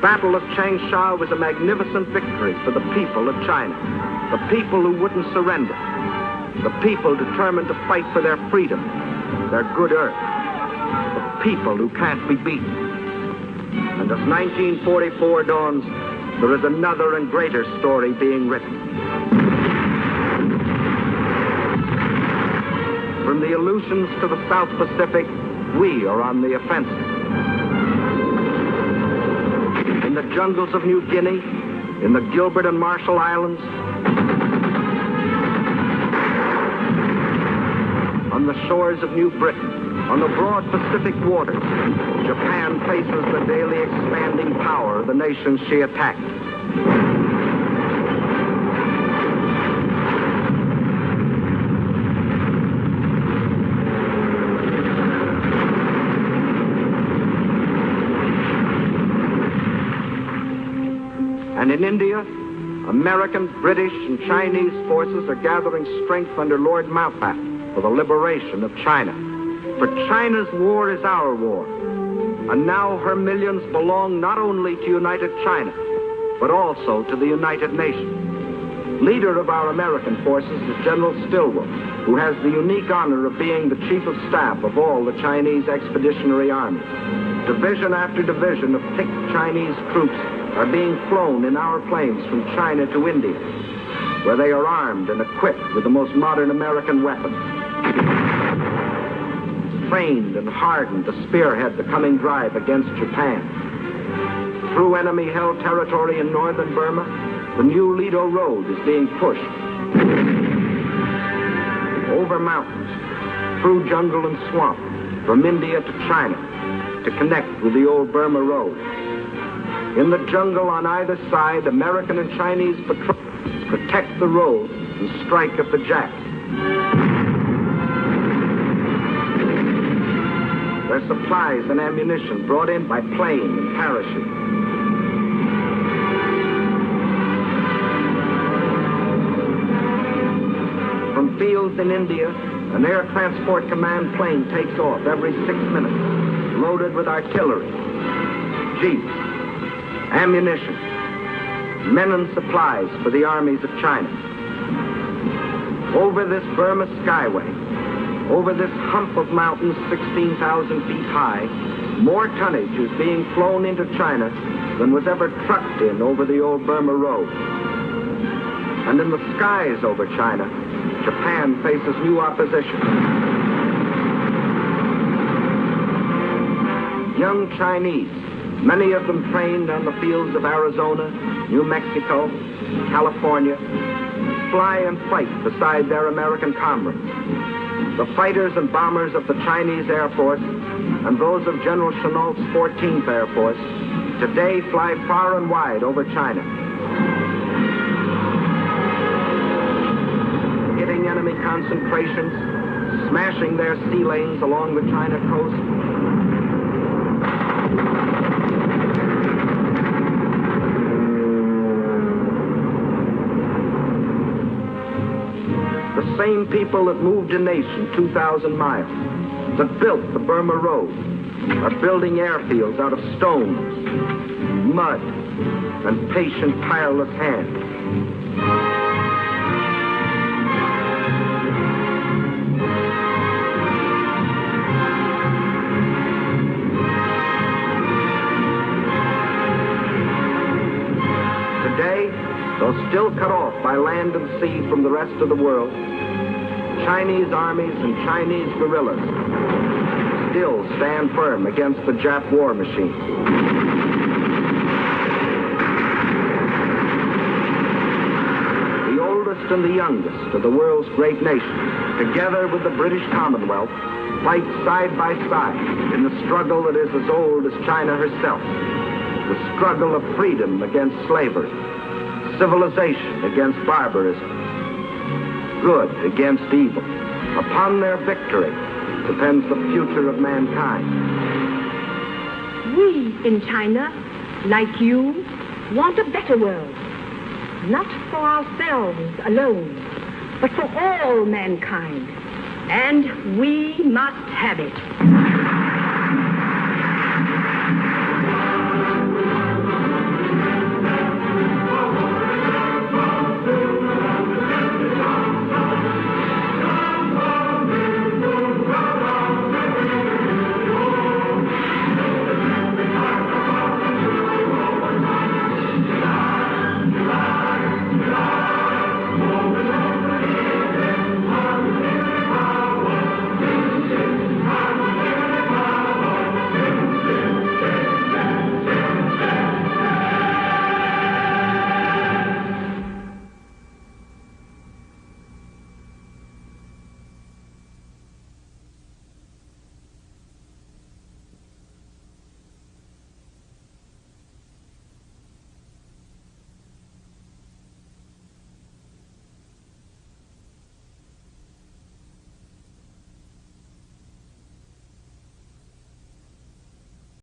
Battle of Changsha was a magnificent victory for the people of China, the people who wouldn't surrender, the people determined to fight for their freedom, their good earth, the people who can't be beaten. And as 1944 dawns, there is another and greater story being written. From the Aleutians to the South Pacific, we are on the offensive. In the jungles of New Guinea, in the Gilbert and Marshall Islands, on the shores of New Britain, on the broad Pacific waters, Japan faces the daily expanding power of the nations she attacked. And in India, American, British, and Chinese forces are gathering strength under Lord Mountbatten for the liberation of China. For China's war is our war, and now her millions belong not only to United China, but also to the United Nations. Leader of our American forces is General Stilwell, who has the unique honor of being the Chief of Staff of all the Chinese Expeditionary Army. Division after division of picked Chinese troops are being flown in our planes from China to India, where they are armed and equipped with the most modern American weapons, trained and hardened to spearhead the coming drive against Japan. Through enemy-held territory in northern Burma, the new Lido Road is being pushed. Over mountains, through jungle and swamp, from India to China, to connect with the old Burma Road. In the jungle on either side, American and Chinese patrols protect the road and strike at the jack. Their supplies and ammunition brought in by plane and parachute. From fields in India, an Air Transport Command plane takes off every 6 minutes, loaded with artillery, jeeps, ammunition, men and supplies for the armies of China. Over this Burma skyway, over this hump of mountains 16,000 feet high, more tonnage is being flown into China than was ever trucked in over the old Burma Road. And in the skies over China, Japan faces new opposition. Young Chinese, many of them trained on the fields of Arizona, New Mexico, California, fly and fight beside their American comrades. The fighters and bombers of the Chinese Air Force and those of General Chennault's 14th Air Force today fly far and wide over China, hitting enemy concentrations, smashing their sea lanes along the China coast. The same people that moved a nation 2,000 miles, that built the Burma Road, are building airfields out of stones, mud, and patient, tireless hands. Today, though still cut off by land and sea from the rest of the world, Chinese armies and Chinese guerrillas still stand firm against the Jap war machine. The oldest and the youngest of the world's great nations, together with the British Commonwealth, fight side by side in the struggle that is as old as China herself, the struggle of freedom against slavery, civilization against barbarism, good against evil. Upon their victory depends the future of mankind. We in China, like you, want a better world. Not for ourselves alone, but for all mankind. And we must have it.